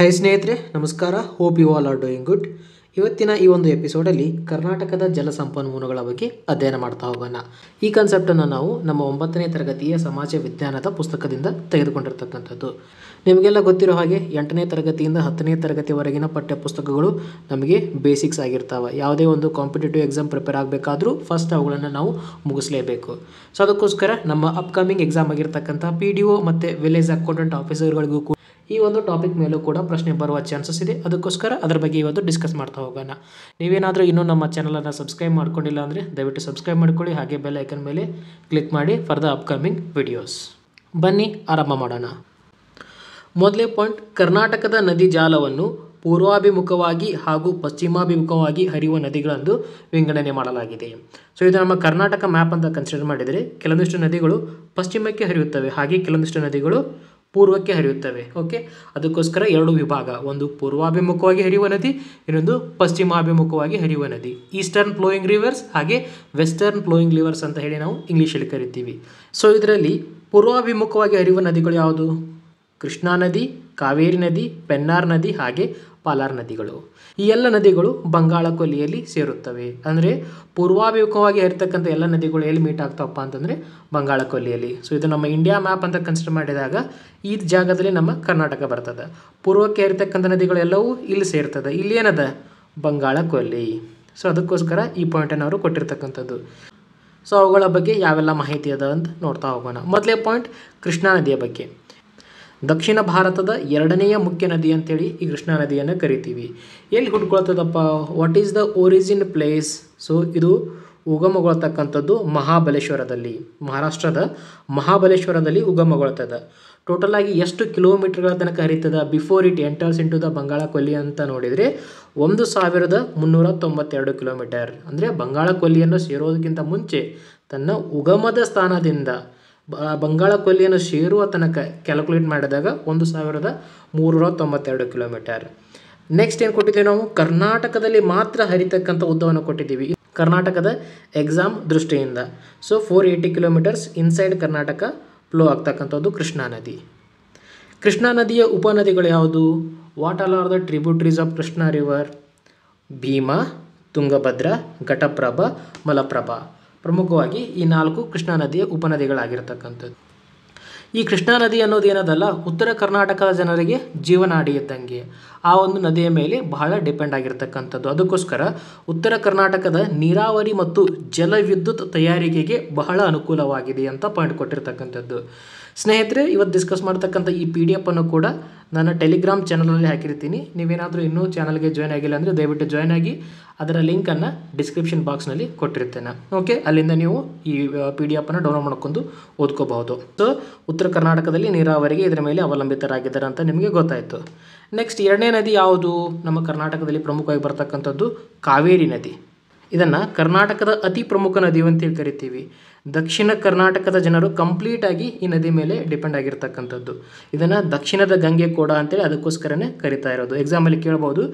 High ಸ್ನೇಹಿತರೆ, ನಮಸ್ಕಾರ. Hope you all are doing good. ಇವತ್ತಿನ ಈ ಒಂದು ಎಪಿಸೋಡಲ್ಲಿ ಕರ್ನಾಟಕದ ಜಲಸಂಪನ್ಮೂಲಗಳ ಬಗ್ಗೆ ಅಧ್ಯಯನ ಮಾಡ್ತಾ ಹೋಗೋಣ. ಈ ಕಾನ್ಸೆಪ್ಟನ್ನು ನಾವು ನಮ್ಮ 9ನೇ ತರಗತಿಯ ಸಮಾಜ ವಿಜ್ಞಾನದ ಪುಸ್ತಕದಿಂದ ತೆಗೆದುಕೊಂಡಿರ್ತಕ್ಕಂಥದ್ದು. ನಿಮಗೆಲ್ಲ ಗೊತ್ತಿರೋ ಹಾಗೆ 8ನೇ ತರಗತಿಯಿಂದ 10ನೇ ತರಗತಿವರೆಗಿನ ಪಠ್ಯ ಪುಸ್ತಕಗಳು ನಮಗೆ ಬೇಸಿಕ್ಸ್ ಆಗಿರ್ತಾವೆ. ಯಾವುದೇ ಒಂದು ಕಾಂಪಿಟೇಟಿವ್ ಎಕ್ಸಾಮ್ ಪ್ರಿಪೇರ್ ಆಗಬೇಕಾದ್ರೂ ಫಸ್ಟ್ ಅವುಗಳನ್ನು ನಾವು ಮುಗಿಸಲೇಬೇಕು. ಸೊ ಅದಕ್ಕೋಸ್ಕರ ನಮ್ಮ ಅಪ್ಕಮಿಂಗ್ ಎಕ್ಸಾಮ್ ಆಗಿರ್ತಕ್ಕಂಥ PDO ಮತ್ತು ವಿಲೇಜ್ ಅಕೌಂಟೆಂಟ್ ಆಫೀಸರ್ಗಳಿಗೂ ಕೂಡ ಈ ಒಂದು ಟಾಪಿಕ್ ಮೇಲೂ ಕೂಡ ಪ್ರಶ್ನೆ ಬರುವ ಚಾನ್ಸಸ್ ಇದೆ. ಅದಕ್ಕೋಸ್ಕರ ಅದರ ಬಗ್ಗೆ ಇವತ್ತು ಡಿಸ್ಕಸ್ ಮಾಡ್ತಾ ಹೋಗೋಣ. ನೀವೇನಾದರೂ ಇನ್ನೂ ನಮ್ಮ ಚಾನಲನ್ನು ಸಬ್ಸ್ಕ್ರೈಬ್ ಮಾಡ್ಕೊಂಡಿಲ್ಲ ಅಂದರೆ ದಯವಿಟ್ಟು ಸಬ್ಸ್ಕ್ರೈಬ್ ಮಾಡ್ಕೊಳ್ಳಿ. ಹಾಗೆ ಬೆಲ್ ಐಕನ್ ಮೇಲೆ ಕ್ಲಿಕ್ ಮಾಡಿ ಫಾರ್ ದ ಅಪ್ಕಮಿಂಗ್ ವಿಡಿಯೋಸ್. ಬನ್ನಿ ಆರಂಭ ಮಾಡೋಣ. ಮೊದಲೇ ಪಾಯಿಂಟ್, ಕರ್ನಾಟಕದ ನದಿ ಜಾಲವನ್ನು ಪೂರ್ವಾಭಿಮುಖವಾಗಿ ಹಾಗೂ ಪಶ್ಚಿಮಾಭಿಮುಖವಾಗಿ ಹರಿಯುವ ನದಿಗಳೆಂದು ವಿಂಗಡಣೆ ಮಾಡಲಾಗಿದೆ. ಸೊ ಇದು ನಮ್ಮ ಕರ್ನಾಟಕ ಮ್ಯಾಪ್ ಅಂತ ಕನ್ಸಿಡರ್ ಮಾಡಿದರೆ ಕೆಲವೊಂದಿಷ್ಟು ನದಿಗಳು ಪಶ್ಚಿಮಕ್ಕೆ ಹರಿಯುತ್ತವೆ, ಹಾಗೆ ಕೆಲವೊಂದಿಷ್ಟು ನದಿಗಳು ಪೂರ್ವಕ್ಕೆ ಹರಿಯುತ್ತವೆ. ಓಕೆ, ಅದಕ್ಕೋಸ್ಕರ ಎರಡು ವಿಭಾಗ, ಒಂದು ಪೂರ್ವಾಭಿಮುಖವಾಗಿ ಹರಿಯುವ ನದಿ, ಇನ್ನೊಂದು ಪಶ್ಚಿಮಾಭಿಮುಖವಾಗಿ ಹರಿಯುವ ನದಿ. ಈಸ್ಟರ್ನ್ ಫ್ಲೋಯಿಂಗ್ ರಿವರ್ಸ್ ಹಾಗೆ ವೆಸ್ಟರ್ನ್ ಫ್ಲೋಯಿಂಗ್ ರಿವರ್ಸ್ ಅಂತ ಹೇಳಿ ನಾವು ಇಂಗ್ಲೀಷಲ್ಲಿ ಕರಿತೀವಿ. ಸೊ ಇದರಲ್ಲಿ ಪೂರ್ವಾಭಿಮುಖವಾಗಿ ಹರಿಯುವ ನದಿಗಳು ಯಾವುದು? ಕೃಷ್ಣಾ ನದಿ, ಕಾವೇರಿ ನದಿ, ಪೆನ್ನಾರ್ ನದಿ ಹಾಗೆ ಪಾಲಾರ್ ನದಿಗಳು. ಈ ಎಲ್ಲ ನದಿಗಳು ಬಂಗಾಳ ಕೊಲ್ಲಿಯಲ್ಲಿ ಸೇರುತ್ತವೆ. ಅಂದರೆ ಪೂರ್ವಾಭಿಮುಖವಾಗಿ ಹರಿತಕ್ಕಂಥ ಎಲ್ಲ ನದಿಗಳು ಎಲ್ಲಿ ಮೀಟ್ ಆಗ್ತಾವಪ್ಪ ಅಂತಂದರೆ ಬಂಗಾಳ ಕೊಲ್ಲಿಯಲ್ಲಿ. ಸೊ ಇದು ನಮ್ಮ ಇಂಡಿಯಾ ಮ್ಯಾಪ್ ಅಂತ ಕನ್ಸಿಡರ್ ಮಾಡಿದಾಗ ಈ ಜಾಗದಲ್ಲಿ ನಮ್ಮ ಕರ್ನಾಟಕ ಬರ್ತದೆ. ಪೂರ್ವಕ್ಕೆ ಹರಿತಕ್ಕಂಥ ನದಿಗಳು ಎಲ್ಲವೂ ಇಲ್ಲಿ ಸೇರ್ತದೆ. ಇಲ್ಲಿ ಏನದ? ಬಂಗಾಳ ಕೊಲ್ಲಿ. ಸೊ ಅದಕ್ಕೋಸ್ಕರ ಈ ಪಾಯಿಂಟನ್ನು ಅವರು ಕೊಟ್ಟಿರ್ತಕ್ಕಂಥದ್ದು. ಸೊ ಅವುಗಳ ಬಗ್ಗೆ ಯಾವೆಲ್ಲ ಮಾಹಿತಿ ಅದ ಅಂತ ನೋಡ್ತಾ ಹೋಗೋಣ. ಮೊದಲೇ ಪಾಯಿಂಟ್, ಕೃಷ್ಣಾ ನದಿಯ ಬಗ್ಗೆ. ದಕ್ಷಿಣ ಭಾರತದ ಎರಡನೆಯ ಮುಖ್ಯ ನದಿ ಅಂತೇಳಿ ಈ ಕೃಷ್ಣಾ ನದಿಯನ್ನು ಕರಿತೀವಿ. ಎಲ್ಲಿ ಹುಡ್ಕೊಳ್ತದಪ್ಪ? What is the origin place? So ಇದು ಉಗಮಗೊಳ್ತಕ್ಕಂಥದ್ದು ಮಹಾಬಲೇಶ್ವರದಲ್ಲಿ, ಮಹಾರಾಷ್ಟ್ರದ ಮಹಾಬಲೇಶ್ವರದಲ್ಲಿ ಉಗಮಗೊಳ್ತದೆ. ಟೋಟಲ್ ಆಗಿ ಎಷ್ಟು ಕಿಲೋಮೀಟರ್ಗಳ ತನಕ ಹರಿತದ before it enters into the ಬಂಗಾಳ ಕೊಲ್ಲಿ ಅಂತ ನೋಡಿದರೆ 1392 ಕಿಲೋಮೀಟರ್. ಅಂದರೆ ಬಂಗಾಳ ಕೊಲ್ಲಿಯನ್ನು ಸೇರೋದಕ್ಕಿಂತ ಮುಂಚೆ ತನ್ನ ಉಗಮದ ಸ್ಥಾನದಿಂದ ಬಂಗಾಳ ಕೊಲ್ಲಿಯನ್ನು ಸೇರುವ ತನಕ ಕ್ಯಾಲ್ಕುಲೇಟ್ ಮಾಡಿದಾಗ 1392 ಕಿಲೋಮೀಟರ್. ನೆಕ್ಸ್ಟ್ ಏನು ಕೊಟ್ಟಿದ್ದೀವಿ ನಾವು? ಕರ್ನಾಟಕದಲ್ಲಿ ಮಾತ್ರ ಹರಿತಕ್ಕಂಥ ಉದ್ದವನ್ನು ಕೊಟ್ಟಿದ್ದೀವಿ ಕರ್ನಾಟಕದ ಎಕ್ಸಾಮ್ ದೃಷ್ಟಿಯಿಂದ. So 480 kilometres inside Karnataka flow ಆಗ್ತಕ್ಕಂಥದ್ದು ಕೃಷ್ಣಾ ನದಿ. ಕೃಷ್ಣಾ ನದಿಯ ಉಪನದಿಗಳು ಯಾವುದು? What all are the tributaries of Krishna river? Bhima, Tungabhadra, Ghataprabha, Malaprabha. ಪ್ರಮುಖವಾಗಿ ಈ 4 ಕೃಷ್ಣಾ ನದಿಯ ಉಪನದಿಗಳಾಗಿರ್ತಕ್ಕಂಥದ್ದು. ಈ ಕೃಷ್ಣಾ ನದಿ ಅನ್ನೋದು ಏನದಲ್ಲ, ಉತ್ತರ ಕರ್ನಾಟಕದ ಜನರಿಗೆ ಜೀವನಾಡಿ ಇದ್ದಂಗೆ. ಆ ಒಂದು ನದಿಯ ಮೇಲೆ ಬಹಳ ಡಿಪೆಂಡ್ ಆಗಿರ್ತಕ್ಕಂಥದ್ದು. ಅದಕ್ಕೋಸ್ಕರ ಉತ್ತರ ಕರ್ನಾಟಕದ ನೀರಾವರಿ ಮತ್ತು ಜಲವಿದ್ಯುತ್ ತಯಾರಿಕೆಗೆ ಬಹಳ ಅನುಕೂಲವಾಗಿದೆ ಅಂತ ಪಾಯಿಂಟ್ ಕೊಟ್ಟಿರ್ತಕ್ಕಂಥದ್ದು. ಸ್ನೇಹಿತರೆ, ಇವತ್ತು ಡಿಸ್ಕಸ್ ಮಾಡ್ತಕ್ಕಂಥ ಈ PDF ಅನ್ನು ಕೂಡ ನಾನು ಟೆಲಿಗ್ರಾಮ್ ಚಾನಲಲ್ಲಿ ಹಾಕಿರ್ತೀನಿ. ನೀವೇನಾದರೂ ಇನ್ನೂ ಚಾನಲ್ಗೆ ಜಾಯ್ನ್ ಆಗಿಲ್ಲ ಅಂದರೆ ದಯವಿಟ್ಟು ಜಾಯ್ನ್ ಆಗಿ. ಅದರ ಲಿಂಕನ್ನು ಡಿಸ್ಕ್ರಿಪ್ಷನ್ ಬಾಕ್ಸ್ನಲ್ಲಿ ಕೊಟ್ಟಿರ್ತೇನೆ. ಓಕೆ, ಅಲ್ಲಿಂದ ನೀವು ಈ PDF ಅನ್ನು ಡೌನ್ಲೋಡ್ ಮಾಡ್ಕೊಂಡು ಓದ್ಕೋಬಹುದು. ಸೊ ಉತ್ತರ ಕರ್ನಾಟಕದಲ್ಲಿ ನೀರಾವರಿಗೆ ಇದರ ಮೇಲೆ ಅವಲಂಬಿತರಾಗಿದ್ದಾರೆ ಅಂತ ನಿಮಗೆ ಗೊತ್ತಾಯಿತು. ನೆಕ್ಸ್ಟ್ ಎರಡನೇ ನದಿ ಯಾವುದು? ನಮ್ಮ ಕರ್ನಾಟಕದಲ್ಲಿ ಪ್ರಮುಖವಾಗಿ ಬರ್ತಕ್ಕಂಥದ್ದು ಕಾವೇರಿ ನದಿ. ಇದನ್ನು ಕರ್ನಾಟಕದ ಅತಿ ಪ್ರಮುಖ ನದಿ ಅಂತೇಳಿ ಕರಿತೀವಿ. ದಕ್ಷಿಣ ಕರ್ನಾಟಕದ ಜನರು ಕಂಪ್ಲೀಟಾಗಿ ಈ ನದಿ ಮೇಲೆ ಡಿಪೆಂಡ್ ಆಗಿರ್ತಕ್ಕಂಥದ್ದು. ಇದನ್ನು ದಕ್ಷಿಣದ ಗಂಗೆ ಕೂಡ ಅಂತೇಳಿ ಅದಕ್ಕೋಸ್ಕರನೇ ಕರಿತಾ ಇರೋದು. ಎಕ್ಸಾಮಲ್ಲಿ ಕೇಳ್ಬೋದು,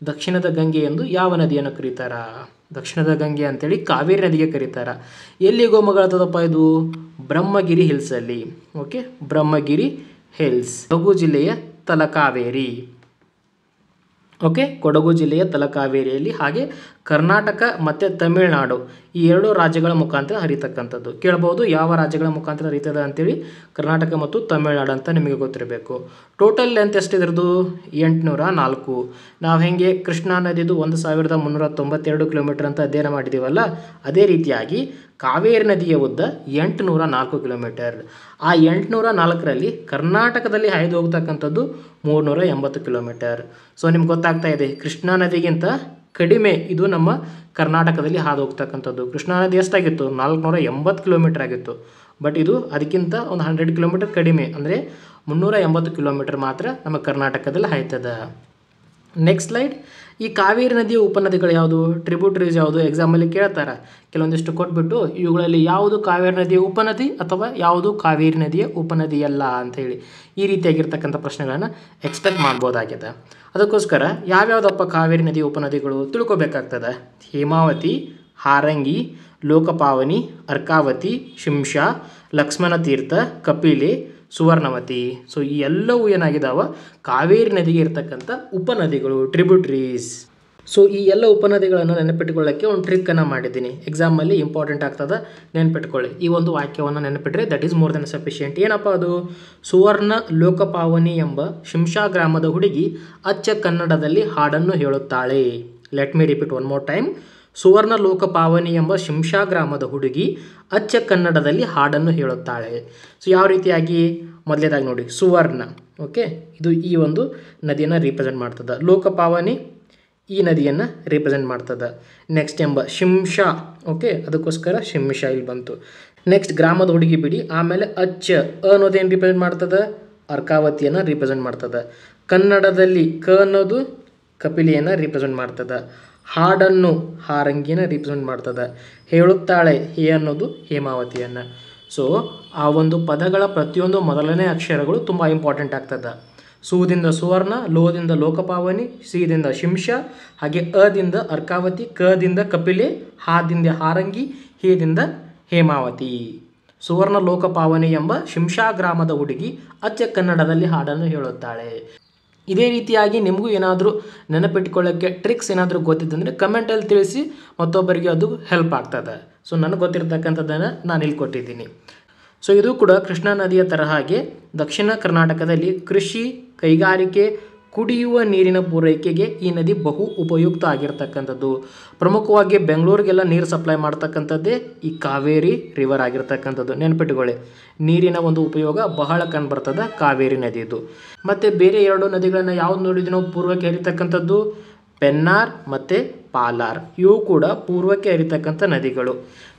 ದಕ್ಷಿಣದ ಗಂಗೆ ಎಂದು ಯಾವ ನದಿಯನ್ನು ಕರೀತಾರ? ದಕ್ಷಿಣದ ಗಂಗೆ ಅಂತೇಳಿ ಕಾವೇರಿ ನದಿಗೆ ಕರೀತಾರ. ಎಲ್ಲಿ ಉಗಮಗೊಳ್ತದಪ್ಪ ಇದು? ಬ್ರಹ್ಮಗಿರಿ ಹಿಲ್ಸಲ್ಲಿ. ಓಕೆ, ಬ್ರಹ್ಮಗಿರಿ ಹಿಲ್ಸ್, ಕೊಡಗು ಜಿಲ್ಲೆಯ ತಲಕಾವೇರಿ. ಓಕೆ, ಕೊಡಗು ಜಿಲ್ಲೆಯ ತಲಕಾವೇರಿಯಲ್ಲಿ, ಹಾಗೆ ಕರ್ನಾಟಕ ಮತ್ತು ತಮಿಳುನಾಡು ಈ 2 ರಾಜ್ಯಗಳ ಮುಖಾಂತರ ಹರಿತಕ್ಕಂಥದ್ದು. ಕೇಳ್ಬೋದು ಯಾವ ರಾಜ್ಯಗಳ ಮುಖಾಂತರ ಹರಿತದ ಅಂತೇಳಿ? ಕರ್ನಾಟಕ ಮತ್ತು ತಮಿಳುನಾಡು ಅಂತ ನಿಮಗೆ ಗೊತ್ತಿರಬೇಕು. ಟೋಟಲ್ ಲೆಂತ್ ಎಷ್ಟಿದ್ರದ್ದು? 804. ನಾವು ಹೆಂಗೆ ಕೃಷ್ಣಾ ನದಿದು 1392 ಕಿಲೋಮೀಟರ್ ಅಂತ ಅಧ್ಯಯನ ಮಾಡಿದ್ದೀವಲ್ಲ, ಅದೇ ರೀತಿಯಾಗಿ ಕಾವೇರಿ ನದಿಯ ಉದ್ದ 804 ಕಿಲೋಮೀಟರ್. ಆ 804ರಲ್ಲಿ ಕರ್ನಾಟಕದಲ್ಲಿ ಹಾಯ್ದು ಹೋಗ್ತಕ್ಕಂಥದ್ದು 380 ಕಿಲೋಮೀಟರ್. ಸೊ ನಿಮ್ಗೆ ಗೊತ್ತಾಗ್ತಾ ಇದೆ, ಕೃಷ್ಣಾ ನದಿಗಿಂತ ಕಡಿಮೆ ಇದು ನಮ್ಮ ಕರ್ನಾಟಕದಲ್ಲಿ ಹಾದು ಹೋಗ್ತಕ್ಕಂಥದ್ದು. ಕೃಷ್ಣಾ ನದಿ ಎಷ್ಟಾಗಿತ್ತು? 480 ಕಿಲೋಮೀಟರ್ ಆಗಿತ್ತು. ಬಟ್ ಇದು ಅದಕ್ಕಿಂತ ಒಂದು 100 ಕಿಲೋಮೀಟರ್ ಕಡಿಮೆ, ಅಂದರೆ 380 ಕಿಲೋಮೀಟರ್ ಮಾತ್ರ ನಮ್ಮ ಕರ್ನಾಟಕದಲ್ಲಿ ಹಾಯ್ತದೆ. Next slide. ಈ ಕಾವೇರಿ ನದಿಯ ಉಪನದಿಗಳು ಯಾವುದು? ಟ್ರಿಬ್ಯೂಟರೀಸ್ ಯಾವುದು? ಎಕ್ಸಾಮಲ್ಲಿ ಕೇಳ್ತಾರೆ. ಕೆಲವೊಂದಿಷ್ಟು ಕೊಟ್ಬಿಟ್ಟು ಇವುಗಳಲ್ಲಿ ಯಾವುದು ಕಾವೇರಿ ನದಿಯ ಉಪನದಿ ಅಥವಾ ಯಾವುದು ಕಾವೇರಿ ನದಿಯ ಉಪನದಿಯಲ್ಲ ಅಂಥೇಳಿ ಈ ರೀತಿಯಾಗಿರ್ತಕ್ಕಂಥ ಪ್ರಶ್ನೆಗಳನ್ನು ಎಕ್ಸ್ಪೆಕ್ಟ್ ಮಾಡ್ಬೋದಾಗಿದೆ. ಅದಕ್ಕೋಸ್ಕರ ಯಾವ್ಯಾವುದಪ್ಪ ಕಾವೇರಿ ನದಿಯ ಉಪನದಿಗಳು ತಿಳ್ಕೊಬೇಕಾಗ್ತದೆ? ಹೇಮಾವತಿ, ಹಾರಂಗಿ, ಲೋಕಪಾವನಿ, ಅರ್ಕಾವತಿ, ಶಿಂಷಾ, ಲಕ್ಷ್ಮಣ ತೀರ್ಥ, ಕಪಿಲೆ, ಸುವರ್ಣವತಿ. ಸೊ ಈ ಎಲ್ಲವೂ ಏನಾಗಿದ್ದಾವ ಕಾವೇರಿ ನದಿಗೆ ಇರ್ತಕ್ಕಂಥ ಉಪನದಿಗಳು, ಟ್ರಿಬ್ಯೂಟ್ರೀಸ್. ಸೊ ಈ ಎಲ್ಲ ಉಪನದಿಗಳನ್ನು ನೆನಪಿಟ್ಕೊಳ್ಳೋಕ್ಕೆ ಒಂದು ಟ್ರಿಕ್ಕನ್ನು ಮಾಡಿದ್ದೀನಿ. ಎಕ್ಸಾಮಲ್ಲಿ ಇಂಪಾರ್ಟೆಂಟ್ ಆಗ್ತದೆ, ನೆನಪಿಟ್ಕೊಳ್ಳಿ. ಈ ಒಂದು ವಾಕ್ಯವನ್ನು ನೆನಪಿಟ್ರೆ that is more than sufficient. ಏನಪ್ಪ ಅದು? ಸುವರ್ಣ ಲೋಕಪಾವನಿ ಎಂಬ ಶಿಂಷಾ ಗ್ರಾಮದ ಹುಡುಗಿ ಅಚ್ಚ ಕನ್ನಡದಲ್ಲಿ ಹಾಡನ್ನು ಹೇಳುತ್ತಾಳೆ. Let me repeat one more time. Suvarna Lokapavani ಎಂಬ ಶಿಂಷಾ ಗ್ರಾಮದ ಹುಡುಗಿ ಅಚ್ಚ ಕನ್ನಡದಲ್ಲಿ ಹಾಡನ್ನು ಹೇಳುತ್ತಾಳೆ. ಸೊ ಯಾವ ರೀತಿಯಾಗಿ? ಮೊದಲೇದಾಗಿ ನೋಡಿ, ಸುವರ್ಣ, ಓಕೆ, ಇದು ಈ ಒಂದು ನದಿಯನ್ನು ರಿಪ್ರೆಸೆಂಟ್ ಮಾಡ್ತದೆ. ಲೋಕಪಾವನಿ ಈ ನದಿಯನ್ನು ರಿಪ್ರೆಸೆಂಟ್ ಮಾಡ್ತದೆ. ನೆಕ್ಸ್ಟ್ ಎಂಬ ಶಿಂಷಾ, ಓಕೆ, ಅದಕ್ಕೋಸ್ಕರ ಶಿಂಷಾ ಇಲ್ಲಿ ಬಂತು. ನೆಕ್ಸ್ಟ್ ಗ್ರಾಮದ ಹುಡುಗಿ ಬಿಡಿ. ಆಮೇಲೆ ಅಚ್ಚ ಅನ್ನೋದೇನು ರಿಪ್ರೆಸೆಂಟ್ ಮಾಡ್ತದೆ? ಅರ್ಕಾವತಿಯನ್ನು ರಿಪ್ರೆಸೆಂಟ್ ಮಾಡ್ತದೆ. ಕನ್ನಡದಲ್ಲಿ ಕ ಅನ್ನೋದು ಕಪಿಲೆಯನ್ನು ರಿಪ್ರೆಸೆಂಟ್ ಮಾಡ್ತದೆ. ಹಾಡನ್ನು ಹಾರಂಗಿಯನ್ನು ರಿಪ್ರೆಸೆಂಟ್ ಮಾಡ್ತದೆ. ಹೇಳುತ್ತಾಳೆ ಹೇ ಅನ್ನೋದು ಹೇಮಾವತಿಯನ್ನು. ಸೊ ಆ ಒಂದು ಪದಗಳ ಪ್ರತಿಯೊಂದು ಮೊದಲನೇ ಅಕ್ಷರಗಳು ತುಂಬ ಇಂಪಾರ್ಟೆಂಟ್ ಆಗ್ತದೆ. ಸುದಿಂದ ಸುವರ್ಣ, ಲೋದಿಂದ ಲೋಕಪಾವನಿ, ಸಿದಿಂದ ಶಿಂಷಾ, ಹಾಗೆ ಅದಿಂದ ಅರ್ಕಾವತಿ, ಕದಿಂದ ಕಪಿಲೆ, ಹಾದಿಂದ ಹಾರಂಗಿ, ಹೇದಿಂದ ಹೇಮಾವತಿ. ಸುವರ್ಣ ಲೋಕಪಾವನಿ ಎಂಬ ಶಿಂಷಾ ಗ್ರಾಮದ ಹುಡುಗಿ ಅಚ್ಚ ಕನ್ನಡದಲ್ಲಿ ಹಾಡನ್ನು ಹೇಳುತ್ತಾಳೆ. ಇದೇ ರೀತಿಯಾಗಿ ನಿಮಗೂ ಏನಾದರೂ ನೆನಪಿಟ್ಕೊಳ್ಳೋಕ್ಕೆ ಟ್ರಿಕ್ಸ್ ಏನಾದರೂ ಗೊತ್ತಿದ್ದಂದರೆ ಕಮೆಂಟಲ್ಲಿ ತಿಳಿಸಿ, ಮತ್ತೊಬ್ಬರಿಗೆ ಅದು ಹೆಲ್ಪ್ ಆಗ್ತದೆ. ಸೊ ನನಗೆ ಗೊತ್ತಿರತಕ್ಕಂಥದ್ದನ್ನು ನಾನು ಇಲ್ಲಿ ಕೊಟ್ಟಿದ್ದೀನಿ. ಸೊ ಇದು ಕೂಡ ಕೃಷ್ಣಾ ನದಿಯ ತರಹಾಗೆ ದಕ್ಷಿಣ ಕರ್ನಾಟಕದಲ್ಲಿ ಕೃಷಿ, ಕೈಗಾರಿಕೆ, ಕುಡಿಯುವ ನೀರಿನ ಪೂರೈಕೆಗೆ ಈ ನದಿ ಬಹು ಉಪಯುಕ್ತ ಆಗಿರ್ತಕ್ಕಂಥದ್ದು. ಪ್ರಮುಖವಾಗಿ ಬೆಂಗಳೂರಿಗೆಲ್ಲ ನೀರು ಸಪ್ಲೈ ಮಾಡ್ತಕ್ಕಂಥದ್ದೇ ಈ ಕಾವೇರಿ ರಿವರ್ ಆಗಿರ್ತಕ್ಕಂಥದ್ದು. ನೆನಪಿಟ್ಟುಕೊಳ್ಳಿ, ನೀರಿನ ಒಂದು ಉಪಯೋಗ ಬಹಳ ಕಂಡುಬರ್ತದೆ ಕಾವೇರಿ ನದಿದು. ಮತ್ತು ಬೇರೆ ಎರಡು ನದಿಗಳನ್ನು ಯಾವ್ದು ನೋಡಿದ್ವಿ ನಾವು ಪೂರ್ವಕ್ಕೆ ಹರಿತಕ್ಕಂಥದ್ದು? ಪೆನ್ನಾರ್ ಮತ್ತು ಪಾಲಾರ್. ಇವು ಕೂಡ ಪೂರ್ವಕ್ಕೆ ಹರಿತಕ್ಕಂಥ ನದಿಗಳು.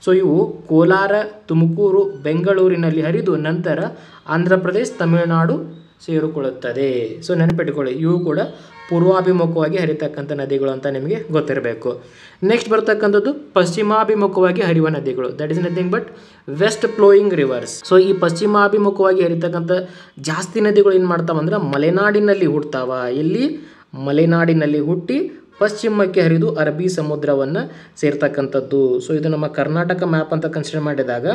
ಸೊ ಇವು ಕೋಲಾರ, ತುಮಕೂರು, ಬೆಂಗಳೂರಿನಲ್ಲಿ ಹರಿದು ನಂತರ ಆಂಧ್ರ ಪ್ರದೇಶ, ತಮಿಳುನಾಡು ಸೇರಿಕೊಳ್ಳುತ್ತದೆ. ಸೊ ನೆನಪಿಟ್ಕೊಳ್ಳಿ, ಇವು ಕೂಡ ಪೂರ್ವಾಭಿಮುಖವಾಗಿ ಹರಿತಕ್ಕಂಥ ನದಿಗಳು ಅಂತ ನಿಮಗೆ ಗೊತ್ತಿರಬೇಕು. ನೆಕ್ಸ್ಟ್ ಬರ್ತಕ್ಕಂಥದ್ದು ಪಶ್ಚಿಮಾಭಿಮುಖವಾಗಿ ಹರಿಯುವ ನದಿಗಳು. That is nothing but west flowing rivers. So ಈ ಪಶ್ಚಿಮಾಭಿಮುಖವಾಗಿ ಹರಿತಕ್ಕಂಥ ಜಾಸ್ತಿ ನದಿಗಳು ಏನು ಮಾಡ್ತಾವಂದ್ರೆ ಮಲೆನಾಡಿನಲ್ಲಿ ಹುಡ್ತಾವ. ಇಲ್ಲಿ ಮಲೆನಾಡಿನಲ್ಲಿ ಹುಟ್ಟಿ ಪಶ್ಚಿಮಕ್ಕೆ ಹರಿದು ಅರಬ್ಬಿ ಸಮುದ್ರವನ್ನು ಸೇರ್ತಕ್ಕಂಥದ್ದು. ಸೊ ಇದು ನಮ್ಮ ಕರ್ನಾಟಕ ಮ್ಯಾಪ್ ಅಂತ ಕನ್ಸಿಡರ್ ಮಾಡಿದಾಗ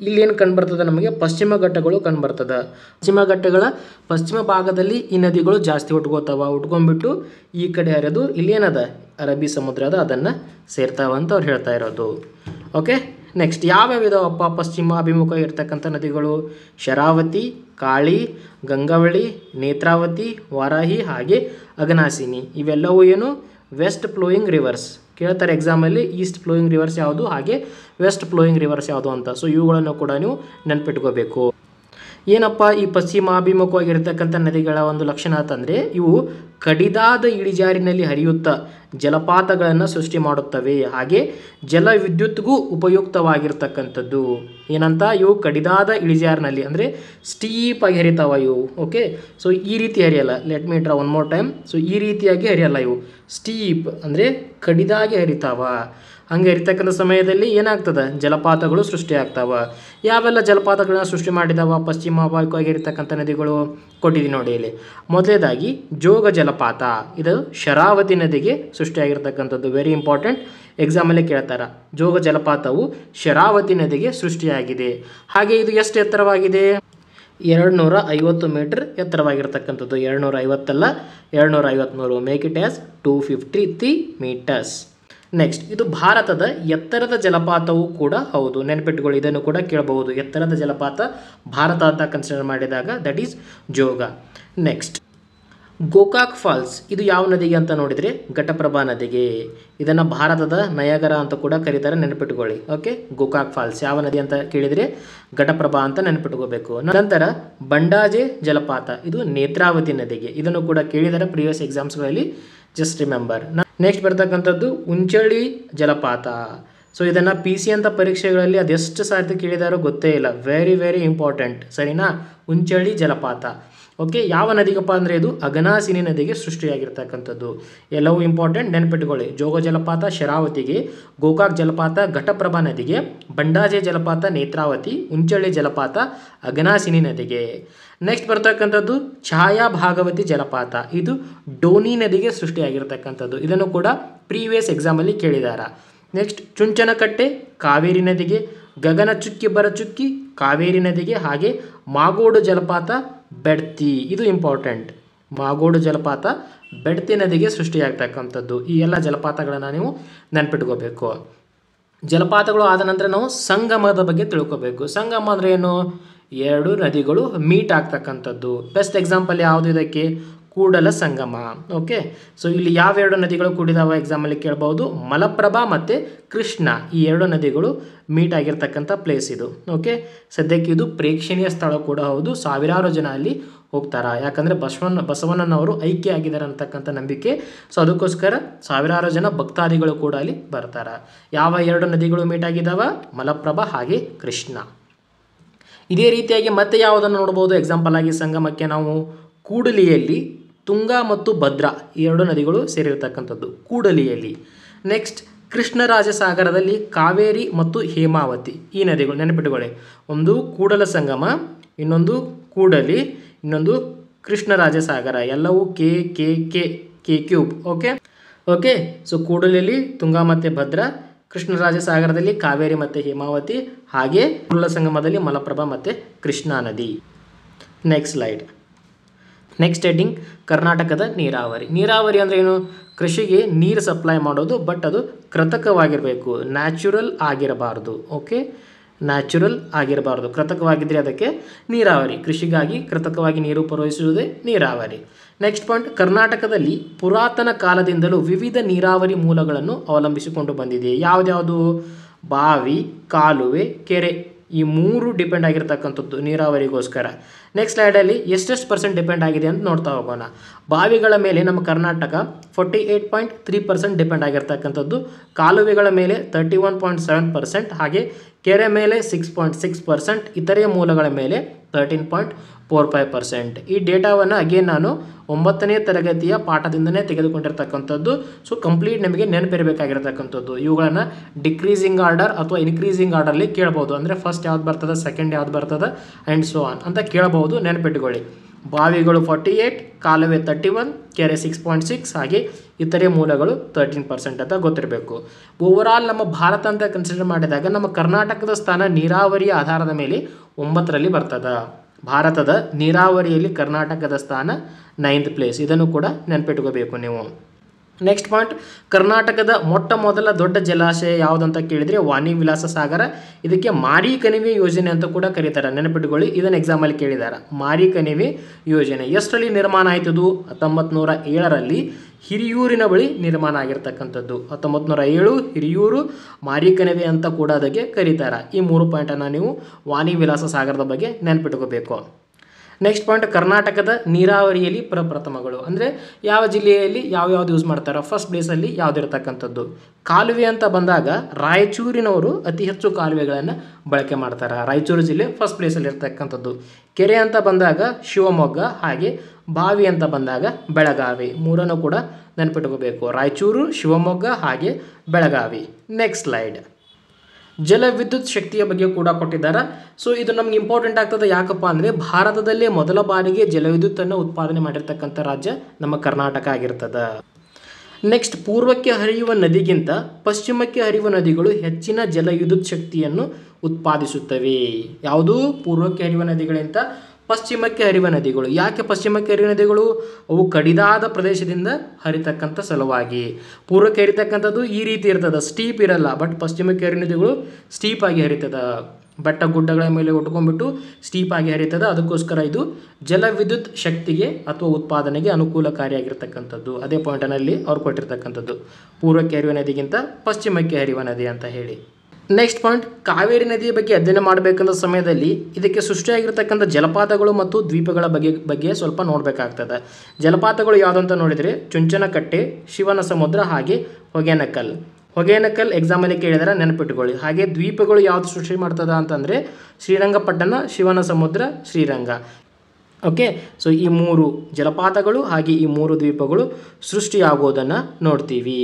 ಇಲ್ಲೇನು ಕಂಡುಬರ್ತದೆ? ನಮಗೆ ಪಶ್ಚಿಮ ಘಟ್ಟಗಳು ಕಂಡುಬರ್ತದೆ. ಪಶ್ಚಿಮ ಘಟ್ಟಗಳ ಪಶ್ಚಿಮ ಭಾಗದಲ್ಲಿ ಈ ನದಿಗಳು ಜಾಸ್ತಿ ಹುಟ್ಕೋತಾವ. ಹುಟ್ಕೊಂಡ್ಬಿಟ್ಟು ಈ ಕಡೆ ಹರಿದು ಇಲ್ಲೇನದ ಅರಬ್ಬಿ ಸಮುದ್ರ ಅದ, ಅದನ್ನು ಸೇರ್ತಾವ ಅಂತ ಅವ್ರು ಹೇಳ್ತಾ ಇರೋದು. ಓಕೆ, ನೆಕ್ಸ್ಟ್ ಯಾವ್ಯಾವ ಇದಾವಪ್ಪ ಪಶ್ಚಿಮಾಭಿಮುಖ ಇರ್ತಕ್ಕಂಥ ನದಿಗಳು? ಶರಾವತಿ, ಕಾಳಿ, ಗಂಗಾವಳಿ, ನೇತ್ರಾವತಿ, ವಾರಾಹಿ, ಹಾಗೆ ಅಘನಾಶಿನಿ. ಇವೆಲ್ಲವೂ ಏನು? West flowing rivers. ಕೇಳ್ತಾರೆ ಎಕ್ಸಾಮಲ್ಲಿ, ಈಸ್ಟ್ ಫ್ಲೋಯಿಂಗ್ ರಿವರ್ಸ್ ಯಾವುದು, ಹಾಗೆ ವೆಸ್ಟ್ ಫ್ಲೋಯಿಂಗ್ ರಿವರ್ಸ್ ಯಾವುದು ಅಂತ. ಸೊ ಇವುಗಳನ್ನು ಕೂಡ ನೀವು ನೆನಪಿಟ್ಕೋಬೇಕು. ಏನಪ್ಪ ಈ ಪಶ್ಚಿಮಾಭಿಮುಖವಾಗಿರ್ತಕ್ಕಂಥ ನದಿಗಳ ಒಂದು ಲಕ್ಷಣ ಅಂತಂದರೆ ಇವು ಕಡಿದಾದ ಇಳಿಜಾರಿನಲ್ಲಿ ಹರಿಯುತ್ತಾ ಜಲಪಾತಗಳನ್ನು ಸೃಷ್ಟಿ ಮಾಡುತ್ತವೆ. ಹಾಗೆ ಜಲ ವಿದ್ಯುತ್ಗೂ ಉಪಯುಕ್ತವಾಗಿರ್ತಕ್ಕಂಥದ್ದು. ಏನಂತ? ಇವು ಕಡಿದಾದ ಇಳಿಜಾರಿನಲ್ಲಿ ಅಂದರೆ ಸ್ಟೀಪ್ ಆಗಿ ಹರಿತಾವ ಇವು. ಓಕೆ, ಸೊ ಈ ರೀತಿ ಹರಿಯಲ್ಲ. Let me try one more time. So ಈ ರೀತಿಯಾಗಿ ಹರಿಯಲ್ಲ ಇವು. ಸ್ಟೀಪ್ ಅಂದರೆ ಕಡಿದಾಗಿ ಹರಿತಾವ. ಹಂಗೆ ಇರ್ತಕ್ಕಂಥ ಸಮಯದಲ್ಲಿ ಏನಾಗ್ತದೆ? ಜಲಪಾತಗಳು ಸೃಷ್ಟಿಯಾಗ್ತಾವ. ಯಾವೆಲ್ಲ ಜಲಪಾತಗಳನ್ನ ಸೃಷ್ಟಿ ಮಾಡಿದಾವ ಪಶ್ಚಿಮಾಭಿಮುಖವಾಗಿರ್ತಕ್ಕಂಥ ನದಿಗಳು? ಕೊಟ್ಟಿದ್ದೀನಿ ನೋಡಿ ಇಲ್ಲಿ. ಮೊದಲೇದಾಗಿ ಜೋಗ ಜಲಪಾತ. ಇದು ಶರಾವತಿ ನದಿಗೆ ಸೃಷ್ಟಿಯಾಗಿರ್ತಕ್ಕಂಥದ್ದು. ವೆರಿ ಇಂಪಾರ್ಟೆಂಟ್, ಎಕ್ಸಾಮಲ್ಲೇ ಕೇಳ್ತಾರೆ. ಜೋಗ ಜಲಪಾತವು ಶರಾವತಿ ನದಿಗೆ ಸೃಷ್ಟಿಯಾಗಿದೆ. ಹಾಗೆ ಇದು ಎಷ್ಟು ಎತ್ತರವಾಗಿದೆ? 250 ಮೀಟರ್ ಎತ್ತರವಾಗಿರ್ತಕ್ಕಂಥದ್ದು. 250 253. Make it as 253 metres. Next, ಇದು ಭಾರತದ ಎತ್ತರದ ಜಲಪಾತವೂ ಕೂಡ ಹೌದು. ನೆನಪಿಟ್ಟುಕೊಳ್ಳಿ, ಇದನ್ನು ಕೂಡ ಕೇಳಬಹುದು. ಎತ್ತರದ ಜಲಪಾತ ಭಾರತ ಅಂತ ಕನ್ಸಿಡರ್ ಮಾಡಿದಾಗ that is Jog. Next, Gokak falls. ಇದು ಯಾವ ನದಿಗೆ ಅಂತ ನೋಡಿದರೆ ಘಟಪ್ರಭಾ ನದಿಗೆ. ಇದನ್ನು ಭಾರತದ ನಯಗರ ಅಂತ ಕೂಡ ಕರೀತಾರೆ, ನೆನಪಿಟ್ಕೊಳ್ಳಿ. ಓಕೆ, ಗೋಕಾಕ್ ಫಾಲ್ಸ್ ಯಾವ ನದಿ ಅಂತ ಕೇಳಿದರೆ ಘಟಪ್ರಭಾ ಅಂತ ನೆನಪಿಟ್ಕೋಬೇಕು. ನಂತರ ಬಂಡಾಜೆ ಜಲಪಾತ. ಇದು ನೇತ್ರಾವತಿ ನದಿಗೆ. ಇದನ್ನು ಕೂಡ ಕೇಳಿದರೆ ಪ್ರಿವಿಯಸ್ ಎಕ್ಸಾಮ್ಸ್ಗಳಲ್ಲಿ, ಜಸ್ಟ್ ರಿಮೆಂಬರ್. ನೆಕ್ಸ್ಟ್ ಬರ್ತಕ್ಕಂಥದ್ದು ಉಂಚಳ್ಳಿ ಜಲಪಾತ. ಸೊ ಇದನ್ನು PC ಅಂತ ಪರೀಕ್ಷೆಗಳಲ್ಲಿ ಅದೆಷ್ಟು ಸಾರ್ತಿ ಕೇಳಿದಾರೋ ಗೊತ್ತೇ ಇಲ್ಲ. ವೆರಿ ವೆರಿ ಇಂಪಾರ್ಟೆಂಟ್, ಸರಿನಾ? ಉಂಚಳ್ಳಿ ಜಲಪಾತ. ಓಕೆ, ಯಾವ ನದಿಗಪ್ಪ ಅಂದರೆ ಇದು ಅಘನಾಶಿನಿ ನದಿಗೆ ಸೃಷ್ಟಿಯಾಗಿರ್ತಕ್ಕಂಥದ್ದು. ಎಲ್ಲವೂ ಇಂಪಾರ್ಟೆಂಟ್, ನೆನಪಿಟ್ಕೊಳ್ಳಿ. ಜೋಗ ಜಲಪಾತ ಶರಾವತಿಗೆ, ಗೋಕಾಕ್ ಜಲಪಾತ ಘಟಪ್ರಭಾ ನದಿಗೆ, ಬಂಡಾಜೆ ಜಲಪಾತ ನೇತ್ರಾವತಿ, ಉಂಚಳ್ಳಿ ಜಲಪಾತ ಅಘನಾಶಿನಿ ನದಿಗೆ. ನೆಕ್ಸ್ಟ್ ಬರ್ತಕ್ಕಂಥದ್ದು ಛಾಯಾ ಭಾಗವತಿ ಜಲಪಾತ. ಇದು ಡೋನಿ ನದಿಗೆ ಸೃಷ್ಟಿಯಾಗಿರ್ತಕ್ಕಂಥದ್ದು. ಇದನ್ನು ಕೂಡ ಪ್ರೀವಿಯಸ್ ಎಕ್ಸಾಮಲ್ಲಿ ಕೇಳಿದಾರ. ನೆಕ್ಸ್ಟ್ ಚುಂಚನಕಟ್ಟೆ ಕಾವೇರಿ ನದಿಗೆ, ಗಗನ ಚುಕ್ಕಿ ಬರ ಚುಕ್ಕಿ ಕಾವೇರಿ ನದಿಗೆ, ಹಾಗೆ ಮಾಗೋಡು ಜಲಪಾತ ಬೆಡ್ತಿ, ಇದು ಇಂಪಾರ್ಟೆಂಟ್. ಮಾಗೋಡು ಜಲಪಾತ ಬೆಡ್ತಿ ನದಿಗೆ ಸೃಷ್ಟಿಯಾಗ್ತಕ್ಕಂಥದ್ದು. ಈ ಎಲ್ಲ ಜಲಪಾತಗಳನ್ನು ನೀವು ನೆನ್ಪಿಟ್ಕೋಬೇಕು. ಜಲಪಾತಗಳು ಆದ ನಂತರ ನಾವು ಸಂಗಮದ ಬಗ್ಗೆ ತಿಳ್ಕೋಬೇಕು. ಸಂಗಮ ಅಂದರೆ ಏನು? ಎರಡು ನದಿಗಳು ಮೀಟ್ ಆಗ್ತಕ್ಕಂಥದ್ದು. ಬೆಸ್ಟ್ ಎಕ್ಸಾಂಪಲ್ ಯಾವುದು ಇದಕ್ಕೆ? ಕೂಡಲ ಸಂಗಮ. ಓಕೆ, ಸೊ ಇಲ್ಲಿ ಯಾವೆರಡು ನದಿಗಳು ಕೂಡಿದಾವ ಎಕ್ಸಾಮಲ್ಲಿ ಕೇಳ್ಬೋದು? ಮಲಪ್ರಭಾ ಮತ್ತು ಕೃಷ್ಣ, ಈ ಎರಡು ನದಿಗಳು ಮೀಟ್ ಆಗಿರ್ತಕ್ಕಂಥ ಪ್ಲೇಸ್ ಇದು. ಓಕೆ, ಸದ್ಯಕ್ಕೆ ಇದು ಪ್ರೇಕ್ಷಣೀಯ ಸ್ಥಳ ಕೂಡ ಹೌದು. ಸಾವಿರಾರು ಜನ ಅಲ್ಲಿ ಹೋಗ್ತಾರೆ, ಯಾಕಂದರೆ ಬಸವಣ್ಣನವರು ಐಕ್ಯ ಆಗಿದ್ದಾರೆ ಅಂತಕ್ಕಂಥ ನಂಬಿಕೆ. ಸೊ ಅದಕ್ಕೋಸ್ಕರ ಸಾವಿರಾರು ಜನ ಭಕ್ತಾದಿಗಳು ಕೂಡ ಅಲ್ಲಿ ಬರ್ತಾರೆ. ಯಾವ ಎರಡು ನದಿಗಳು ಮೀಟ್ ಆಗಿದ್ದಾವ? ಮಲಪ್ರಭಾ ಹಾಗೆ ಕೃಷ್ಣ. ಇದೇ ರೀತಿಯಾಗಿ ಮತ್ತೆ ಯಾವುದನ್ನು ನೋಡ್ಬೋದು ಎಕ್ಸಾಂಪಲ್ ಆಗಿ ಸಂಗಮಕ್ಕೆ? ನಾವು ಕೂಡಲಿಯಲ್ಲಿ ತುಂಗಾ ಮತ್ತು ಭದ್ರಾ ಈ ಎರಡು ನದಿಗಳು ಸೇರಿರ್ತಕ್ಕಂಥದ್ದು ಕೂಡಲಿಯಲ್ಲಿ. ನೆಕ್ಸ್ಟ್ ಕೃಷ್ಣರಾಜಸಾಗರದಲ್ಲಿ ಕಾವೇರಿ ಮತ್ತು ಹೇಮಾವತಿ ಈ ನದಿಗಳು ನೆನಪಿಟ್ಟುಕೊಳ್ಳಿ. ಒಂದು ಕೂಡಲ ಸಂಗಮ, ಇನ್ನೊಂದು ಕೂಡಲಿ, ಇನ್ನೊಂದು ಕೃಷ್ಣರಾಜಸಾಗರ. ಎಲ್ಲವೂ K K K K cube. Okay, so ಕೂಡಲಿಯಲ್ಲಿ ತುಂಗಾ ಮತ್ತು ಭದ್ರಾ, ಕೃಷ್ಣರಾಜಸಾಗರದಲ್ಲಿ ಕಾವೇರಿ ಮತ್ತು ಹೇಮಾವತಿ, ಹಾಗೆ ಕೂಡಲ ಸಂಗಮದಲ್ಲಿ ಮಲಪ್ರಭಾ ಮತ್ತು ಕೃಷ್ಣಾ ನದಿ. Next slide. ನೆಕ್ಸ್ಟ್ ಹೆಡ್ಡಿಂಗ್ ಕರ್ನಾಟಕದ ನೀರಾವರಿ. ನೀರಾವರಿ ಅಂದರೆ ಏನು? ಕೃಷಿಗೆ ನೀರು ಸಪ್ಲೈ ಮಾಡೋದು, ಬಟ್ ಅದು ಕೃತಕವಾಗಿರಬೇಕು, ನ್ಯಾಚುರಲ್ ಆಗಿರಬಾರ್ದು. ಓಕೆ, ನ್ಯಾಚುರಲ್ ಆಗಿರಬಾರ್ದು, ಕೃತಕವಾಗಿದ್ದರೆ ಅದಕ್ಕೆ ನೀರಾವರಿ. ಕೃಷಿಗಾಗಿ ಕೃತಕವಾಗಿ ನೀರು ಪೂರೈಸುವುದೇ ನೀರಾವರಿ. ನೆಕ್ಸ್ಟ್ ಪಾಯಿಂಟ್, ಕರ್ನಾಟಕದಲ್ಲಿ ಪುರಾತನ ಕಾಲದಿಂದಲೂ ವಿವಿಧ ನೀರಾವರಿ ಮೂಲಗಳನ್ನು ಅವಲಂಬಿಸಿಕೊಂಡು ಬಂದಿದೆ. ಯಾವುದ್ಯಾವುದು? ಬಾವಿ, ಕಾಲುವೆ, ಕೆರೆ, ಈ ಮೂರು ಡಿಪೆಂಡ್ ಆಗಿರ್ತಕ್ಕಂಥದ್ದು ನೀರಾವರಿಗೋಸ್ಕರ. ನೆಕ್ಸ್ಟ್ ಸ್ಲೈಡಲ್ಲಿ ಎಷ್ಟೆಷ್ಟು ಪರ್ಸೆಂಟ್ ಡಿಪೆಂಡ್ ಆಗಿದೆ ಅಂತ ನೋಡ್ತಾ ಹೋಗೋಣ. ಬಾವಿಗಳ ಮೇಲೆ ನಮ್ಮ ಕರ್ನಾಟಕ 48.3% ಡಿಪೆಂಡ್ ಆಗಿರ್ತಕ್ಕಂಥದ್ದು, ಕಾಲುವೆಗಳ ಮೇಲೆ 31.7%, ಹಾಗೆ ಕೆರೆ ಮೇಲೆ 6.6%, ಇತರೆ ಮೂಲಗಳ ಮೇಲೆ 13.45%. ಈ ಡೇಟಾವನ್ನು ಅಗೇನ್ ನಾನು 9ನೇ ತರಗತಿಯ ಪಾಠದಿಂದನೇ ತೆಗೆದುಕೊಂಡಿರ್ತಕ್ಕಂಥದ್ದು. ಸೊ ಕಂಪ್ಲೀಟ್ ನಿಮಗೆ ನೆನಪಿರಬೇಕಾಗಿರ್ತಕ್ಕಂಥದ್ದು. ಇವುಗಳನ್ನು ಡಿಕ್ರೀಸಿಂಗ್ ಆರ್ಡರ್ ಅಥವಾ ಇನ್ಕ್ರೀಸಿಂಗ್ ಆರ್ಡರ್ಲಿ ಕೇಳ್ಬೋದು. ಅಂದರೆ ಫಸ್ಟ್ ಯಾವ್ದು ಬರ್ತದೆ, ಸೆಕೆಂಡ್ ಯಾವ್ದು ಬರ್ತದೆ, ಆ್ಯಂಡ್ ಸೋ ಆನ್ ಅಂತ ಕೇಳ್ಬೋದು. ನೆನಪಿಟ್ಟುಕೊಳ್ಳಿ. ಬಾವಿಗಳು 48, ಕಾಲುವೆ 31, ಕೆರೆ 6.6, ಹಾಗೆ ಇತರೆ ಮೂಲಗಳು 13% ಅಂತ ಗೊತ್ತಿರಬೇಕು. ಓವರಾಲ್ ನಮ್ಮ ಭಾರತ ಅಂತ ಕನ್ಸಿಡರ್ ಮಾಡಿದಾಗ ನಮ್ಮ ಕರ್ನಾಟಕದ ಸ್ಥಾನ ನೀರಾವರಿಯ ಆಧಾರದ ಮೇಲೆ 9ರಲ್ಲಿ ಬರ್ತದೆ. ಭಾರತದ ನೀರಾವರಿಯಲ್ಲಿ ಕರ್ನಾಟಕದ ಸ್ಥಾನ 9th ಪ್ಲೇಸ್. ಇದನ್ನು ಕೂಡ ನೆನಪಿಟ್ಕೋಬೇಕು ನೀವು. ನೆಕ್ಸ್ಟ್ ಪಾಯಿಂಟ್, ಕರ್ನಾಟಕದ ಮೊಟ್ಟ ಮೊದಲ ದೊಡ್ಡ ಜಲಾಶಯ ಯಾವುದಂತ ಕೇಳಿದರೆ ವಾಣಿ ವಿಲಾಸ ಸಾಗರ. ಇದಕ್ಕೆ ಮಾರಿ ಕಣಿವೆ ಯೋಜನೆ ಅಂತ ಕೂಡ ಕರೀತಾರೆ, ನೆನಪಿಟ್ಕೊಳ್ಳಿ. ಇದನ್ನು ಎಕ್ಸಾಮಲ್ಲಿ ಕೇಳಿದ್ದಾರೆ. ಮಾರಿ ಕಣಿವೆ ಯೋಜನೆ ಎಷ್ಟರಲ್ಲಿ ನಿರ್ಮಾಣ ಆಯ್ತದು? 1907ರಲ್ಲಿ ಹಿರಿಯೂರಿನ ಬಳಿ ನಿರ್ಮಾಣ ಆಗಿರ್ತಕ್ಕಂಥದ್ದು. 1907 ಹಿರಿಯೂರು ಮಾರಿ ಕಣಿವೆ ಅಂತ ಕೂಡ ಅದಕ್ಕೆ ಕರೀತಾರೆ. ಈ 3 ಪಾಯಿಂಟನ್ನು ನೀವು ವಾಣಿ ವಿಲಾಸ ಸಾಗರದ ಬಗ್ಗೆ ನೆನಪಿಟ್ಕೋಬೇಕು. ನೆಕ್ಸ್ಟ್ ಪಾಯಿಂಟ್, ಕರ್ನಾಟಕದ ನೀರಾವರಿಯಲ್ಲಿ ಪ್ರಪ್ರಥಮಗಳು ಅಂದರೆ ಯಾವ ಜಿಲ್ಲೆಯಲ್ಲಿ ಯಾವ್ಯಾವ್ದು ಯೂಸ್ ಮಾಡ್ತಾರೆ? ಫಸ್ಟ್ ಪ್ಲೇಸಲ್ಲಿ ಯಾವುದಿರ್ತಕ್ಕಂಥದ್ದು? ಕಾಲುವೆ ಅಂತ ಬಂದಾಗ ರಾಯಚೂರಿನವರು ಅತಿ ಹೆಚ್ಚು ಕಾಲುವೆಗಳನ್ನು ಬಳಕೆ ಮಾಡ್ತಾರೆ. ರಾಯಚೂರು ಜಿಲ್ಲೆ ಫಸ್ಟ್ ಪ್ಲೇಸಲ್ಲಿ ಇರ್ತಕ್ಕಂಥದ್ದು. ಕೆರೆ ಅಂತ ಬಂದಾಗ ಶಿವಮೊಗ್ಗ, ಹಾಗೆ ಬಾವಿ ಅಂತ ಬಂದಾಗ ಬೆಳಗಾವಿ. ಮೂರನ್ನು ಕೂಡ ನೆನಪಿಟ್ಕೋಬೇಕು. ರಾಯಚೂರು, ಶಿವಮೊಗ್ಗ, ಹಾಗೆ ಬೆಳಗಾವಿ. Next slide. ಜಲವಿದ್ಯುತ್ ಶಕ್ತಿಯ ಬಗ್ಗೆ ಕೂಡ ಕೊಟ್ಟಿದ್ದಾರೆ. ಸೊ ಇದು ನಮ್ಗೆ ಇಂಪಾರ್ಟೆಂಟ್ ಆಗ್ತದೆ. ಯಾಕಪ್ಪ ಅಂದರೆ ಭಾರತದಲ್ಲೇ ಮೊದಲ ಬಾರಿಗೆ ಜಲವಿದ್ಯುತ್ತನ್ನು ಉತ್ಪಾದನೆ ಮಾಡಿರ್ತಕ್ಕಂಥ ರಾಜ್ಯ ನಮ್ಮ ಕರ್ನಾಟಕ ಆಗಿರ್ತದೆ. ನೆಕ್ಸ್ಟ್, ಪೂರ್ವಕ್ಕೆ ಹರಿಯುವ ನದಿಗಿಂತ ಪಶ್ಚಿಮಕ್ಕೆ ಹರಿಯುವ ನದಿಗಳು ಹೆಚ್ಚಿನ ಜಲವಿದ್ಯುತ್ ಶಕ್ತಿಯನ್ನು ಉತ್ಪಾದಿಸುತ್ತವೆ. ಯಾವುದು? ಪೂರ್ವಕ್ಕೆ ಹರಿಯುವ ನದಿಗಳಿಂತ ಪಶ್ಚಿಮಕ್ಕೆ ಹರಿಯುವ ನದಿಗಳು. ಯಾಕೆ ಪಶ್ಚಿಮಕ್ಕೆ ಹರಿಯುವ ನದಿಗಳು? ಅವು ಕಡಿದಾದ ಪ್ರದೇಶದಿಂದ ಹರಿತಕ್ಕಂಥ ಸಲುವಾಗಿ. ಪೂರ್ವಕ್ಕೆ ಹರಿತಕ್ಕಂಥದ್ದು ಈ ರೀತಿ ಇರ್ತದೆ, ಸ್ಟೀಪ್ ಇರಲ್ಲ. ಬಟ್ ಪಶ್ಚಿಮಕ್ಕೆ ಹರಿಯುವ ನದಿಗಳು ಸ್ಟೀಪ್ ಆಗಿ ಹರಿತದೆ, ಬೆಟ್ಟ ಗುಡ್ಡಗಳ ಮೇಲೆ ಉಟ್ಕೊಂಡ್ಬಿಟ್ಟು ಸ್ಟೀಪ್ ಆಗಿ ಹರಿತದೆ. ಅದಕ್ಕೋಸ್ಕರ ಇದು ಜಲವಿದ್ಯುತ್ ಶಕ್ತಿಗೆ ಅಥವಾ ಉತ್ಪಾದನೆಗೆ ಅನುಕೂಲಕಾರಿಯಾಗಿರ್ತಕ್ಕಂಥದ್ದು. ಅದೇ ಪಾಯಿಂಟನಲ್ಲಿ ಅವ್ರು ಕೊಟ್ಟಿರ್ತಕ್ಕಂಥದ್ದು, ಪೂರ್ವಕ್ಕೆ ಹರಿಯುವ ನದಿಗಿಂತ ಪಶ್ಚಿಮಕ್ಕೆ ಹರಿಯುವ ನದಿ ಅಂತ ಹೇಳಿ. ನೆಕ್ಸ್ಟ್ ಪಾಯಿಂಟ್, ಕಾವೇರಿ ನದಿಯ ಬಗ್ಗೆ ಅಧ್ಯಯನ ಮಾಡಬೇಕಂದ ಸಮಯದಲ್ಲಿ ಇದಕ್ಕೆ ಸೃಷ್ಟಿಯಾಗಿರ್ತಕ್ಕಂಥ ಜಲಪಾತಗಳು ಮತ್ತು ದ್ವೀಪಗಳ ಬಗ್ಗೆ ಸ್ವಲ್ಪ ನೋಡಬೇಕಾಗ್ತದೆ. ಜಲಪಾತಗಳು ಯಾವುದಂತ ನೋಡಿದರೆ ಚುಂಚನಕಟ್ಟೆ, ಶಿವನ ಸಮುದ್ರ, ಹಾಗೆ ಹೊಗೇನಕಲ್. ಹೊಗೇನಕಲ್ ಎಕ್ಸಾಮಲ್ಲಿ ಕೇಳಿದರೆ ನೆನಪಿಟ್ಟುಕೊಳ್ಳಿ. ಹಾಗೆ ದ್ವೀಪಗಳು ಯಾವುದು ಸೃಷ್ಟಿ ಮಾಡ್ತದ ಅಂತಂದರೆ ಶ್ರೀರಂಗಪಟ್ಟಣ, ಶಿವನ ಸಮುದ್ರ, ಶ್ರೀರಂಗ. ಓಕೆ, ಸೊ ಈ 3 ಜಲಪಾತಗಳು ಹಾಗೆ ಈ 3 ದ್ವೀಪಗಳು ಸೃಷ್ಟಿಯಾಗೋದನ್ನು ನೋಡ್ತೀವಿ.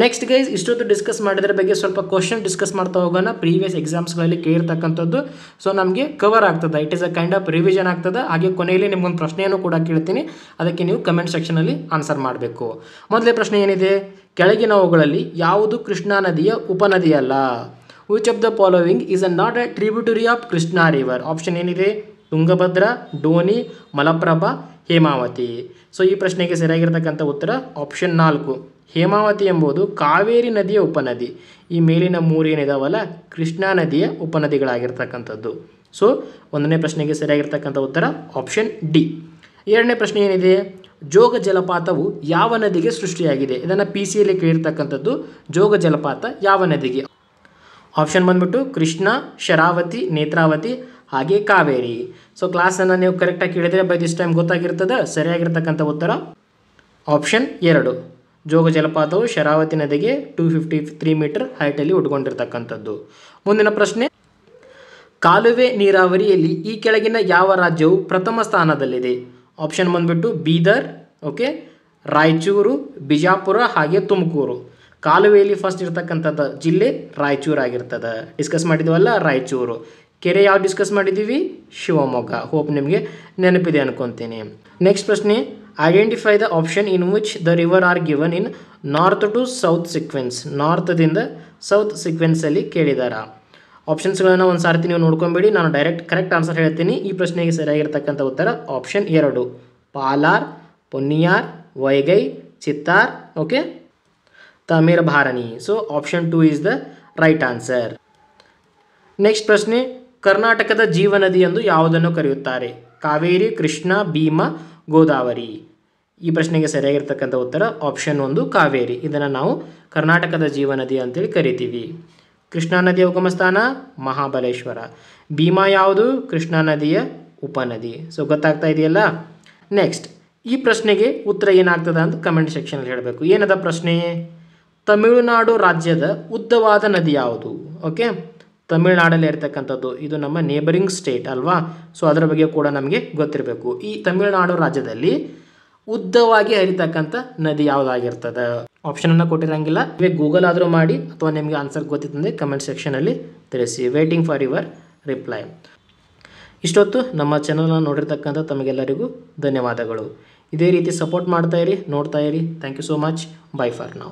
ನೆಕ್ಸ್ಟ್ ಗೈಸ್, ಇಷ್ಟೊತ್ತು ಡಿಸ್ಕಸ್ ಮಾಡಿದ್ರ ಬಗ್ಗೆ ಸ್ವಲ್ಪ ಕ್ವಶನ್ ಡಿಸ್ಕಸ್ ಮಾಡ್ತಾ ಹೋಗೋಣ. ಪ್ರೀವಿಯಸ್ ಎಕ್ಸಾಮ್ಸ್ಗಳಲ್ಲಿ ಕೇಳಿರ್ತಕ್ಕಂಥದ್ದು. ಸೊ ನಮಗೆ ಕವರ್ ಆಗ್ತದೆ. It is a kind of revision ಆಗ್ತದೆ. ಹಾಗೆ ಕೊನೆಯಲ್ಲಿ ನಿಮ್ಗೊಂದು ಪ್ರಶ್ನೆಯನ್ನು ಕೂಡ ಕೇಳ್ತೀನಿ, ಅದಕ್ಕೆ ನೀವು ಕಮೆಂಟ್ ಸೆಕ್ಷನಲ್ಲಿ ಆನ್ಸರ್ ಮಾಡಬೇಕು. ಮೊದಲೇ ಪ್ರಶ್ನೆ ಏನಿದೆ? ಕೆಳಗಿನವುಗಳಲ್ಲಿ ಯಾವುದು ಕೃಷ್ಣಾ ನದಿಯ ಉಪನದಿಯಲ್ಲ? Which of the following is a not a tributary of Krishna river? Option ಏನಿದೆ? ತುಂಗಭದ್ರಾ, ಡೋನಿ, ಮಲಪ್ರಭಾ, ಹೇಮಾವತಿ. ಸೊ ಈ ಪ್ರಶ್ನೆಗೆ ಸರಿಯಾಗಿರ್ತಕ್ಕಂಥ ಉತ್ತರ ಆಪ್ಷನ್ 4. ಹೇಮಾವತಿ ಎಂಬುದು ಕಾವೇರಿ ನದಿಯ ಉಪನದಿ. ಈ ಮೇಲಿನ 3 ಏನಿದಾವಲ್ಲ ಕೃಷ್ಣಾ ನದಿಯ ಉಪನದಿಗಳಾಗಿರ್ತಕ್ಕಂಥದ್ದು. ಸೊ 1ನೇ ಪ್ರಶ್ನೆಗೆ ಸರಿಯಾಗಿರ್ತಕ್ಕಂಥ ಉತ್ತರ ಆಪ್ಷನ್ ಡಿ. 2ನೇ ಪ್ರಶ್ನೆ ಏನಿದೆ? ಜೋಗ ಜಲಪಾತವು ಯಾವ ನದಿಗೆ ಸೃಷ್ಟಿಯಾಗಿದೆ? ಇದನ್ನು PCಯಲ್ಲಿ ಕೇಳಿರ್ತಕ್ಕಂಥದ್ದು. ಜೋಗ ಜಲಪಾತ ಯಾವ ನದಿಗೆ? ಆಪ್ಷನ್ ಬಂದ್ಬಿಟ್ಟು ಕೃಷ್ಣ, ಶರಾವತಿ, ನೇತ್ರಾವತಿ ಹಾಗೆ ಕಾವೇರಿ. ಸೊ ಕ್ಲಾಸನ್ನು ನೀವು ಕರೆಕ್ಟಾಗಿ ಕೇಳಿದರೆ ಬೈ ದಿಸ್ ಟೈಮ್ ಗೊತ್ತಾಗಿರ್ತದೆ. ಸರಿಯಾಗಿರ್ತಕ್ಕಂಥ ಉತ್ತರ ಆಪ್ಷನ್ 2. ಜೋಗ ಜಲಪಾತವು ಶರಾವತಿ ನದಿಗೆ 253 ಮೀಟರ್ ಹೈಟಲ್ಲಿ ಉಟ್ಕೊಂಡಿರ್ತಕ್ಕಂಥದ್ದು. ಮುಂದಿನ ಪ್ರಶ್ನೆ, ಕಾಲುವೆ ನೀರಾವರಿಯಲ್ಲಿ ಈ ಕೆಳಗಿನ ಯಾವ ರಾಜ್ಯವು ಪ್ರಥಮ ಸ್ಥಾನದಲ್ಲಿದೆ? ಆಪ್ಷನ್ ಬಂದ್ಬಿಟ್ಟು ಬೀದರ್, ಓಕೆ, ರಾಯಚೂರು, ಬಿಜಾಪುರ ಹಾಗೆ ತುಮಕೂರು. ಕಾಲುವೆಯಲ್ಲಿ ಫಸ್ಟ್ ಇರ್ತಕ್ಕಂಥದ್ದು ಜಿಲ್ಲೆ ರಾಯಚೂರು ಆಗಿರ್ತದೆ. ಡಿಸ್ಕಸ್ ಮಾಡಿದ್ವಲ್ಲ ರಾಯಚೂರು. ಕೆರೆ ಯಾವ್ದು ಡಿಸ್ಕಸ್ ಮಾಡಿದ್ದೀವಿ? ಶಿವಮೊಗ್ಗ. ಹೋಪ್ ನಿಮಗೆ ನೆನಪಿದೆ ಅನ್ಕೊತೀನಿ. ನೆಕ್ಸ್ಟ್ ಪ್ರಶ್ನೆ, identify the option in which the river are given in north to south sequence. ನಾರ್ತ್ದಿಂದ ಸೌತ್ ಸೀಕ್ವೆನ್ಸಲ್ಲಿ ಕೇಳಿದಾರ. ಆಪ್ಷನ್ಸ್ಗಳನ್ನು ಒಂದು ಸಾರ್ತಿ ನೀವು ನೋಡ್ಕೊಂಬೇಡಿ, ನಾನು ಡೈರೆಕ್ಟ್ ಕರೆಕ್ಟ್ ಆನ್ಸರ್ ಹೇಳ್ತೀನಿ. ಈ ಪ್ರಶ್ನೆಗೆ ಸರಿಯಾಗಿರ್ತಕ್ಕಂಥ ಉತ್ತರ option 2. Palar, Ponnaiyar, Vaigai, Chittar, okay, Tamirabharani. So option 2 is the right answer. Next ಪ್ರಶ್ನೆ, ಕರ್ನಾಟಕದ ಜೀವನದಿ ಎಂದು ಯಾವುದನ್ನು ಕರೆಯುತ್ತಾರೆ? ಕಾವೇರಿ, ಕೃಷ್ಣ, ಭೀಮಾ, ಗೋದಾವರಿ. ಈ ಪ್ರಶ್ನೆಗೆ ಸರಿಯಾಗಿರ್ತಕ್ಕಂಥ ಉತ್ತರ ಆಪ್ಷನ್ 1 ಕಾವೇರಿ. ಇದನ್ನು ನಾವು ಕರ್ನಾಟಕದ ಜೀವನದಿ ಅಂತೇಳಿ ಕರಿತೀವಿ. ಕೃಷ್ಣಾ ನದಿಯ ಉಗಮಸ್ಥಾನ ಮಹಾಬಲೇಶ್ವರ. ಭೀಮಾ ಯಾವುದು? ಕೃಷ್ಣಾ ನದಿಯ ಉಪನದಿ. ಸೊ ಗೊತ್ತಾಗ್ತಾ ಇದೆಯಲ್ಲ. ನೆಕ್ಸ್ಟ್, ಈ ಪ್ರಶ್ನೆಗೆ ಉತ್ತರ ಏನಾಗ್ತದೆ ಅಂತ ಕಮೆಂಟ್ ಸೆಕ್ಷನಲ್ಲಿ ಹೇಳಬೇಕು. ಏನದ ಪ್ರಶ್ನೆ? ತಮಿಳುನಾಡು ರಾಜ್ಯದ ಉದ್ದವಾದ ನದಿ ಯಾವುದು? ಓಕೆ, ತಮಿಳುನಾಡಲ್ಲಿ ಇರ್ತಕ್ಕಂಥದ್ದು. ಇದು ನಮ್ಮ ನೇಬರಿಂಗ್ ಸ್ಟೇಟ್ ಅಲ್ವಾ. ಸೊ ಅದರ ಬಗ್ಗೆ ಕೂಡ ನಮಗೆ ಗೊತ್ತಿರಬೇಕು. ಈ ತಮಿಳುನಾಡು ರಾಜ್ಯದಲ್ಲಿ ಉದ್ದವಾಗಿ ಹರಿತಕ್ಕಂಥ ನದಿ ಯಾವುದಾಗಿರ್ತದೆ? ಆಪ್ಷನನ್ನು ಕೊಟ್ಟಿರಂಗಿಲ್ಲ. ಇವೇ ಗೂಗಲ್ ಆದರೂ ಮಾಡಿ ಅಥವಾ ನಿಮಗೆ ಆನ್ಸರ್ ಗೊತ್ತಿತ್ತಂದರೆ ಕಮೆಂಟ್ ಸೆಕ್ಷನಲ್ಲಿ ತಿಳಿಸಿ. Waiting for your reply. ಇಷ್ಟೊತ್ತು ನಮ್ಮ ಚಾನಲ್ನ ನೋಡಿರ್ತಕ್ಕಂಥ ತಮಗೆಲ್ಲರಿಗೂ ಧನ್ಯವಾದಗಳು. ಇದೇ ರೀತಿ ಸಪೋರ್ಟ್ ಮಾಡ್ತಾಯಿರಿ, ನೋಡ್ತಾಯಿರಿ. Thank you so much. Bye for now.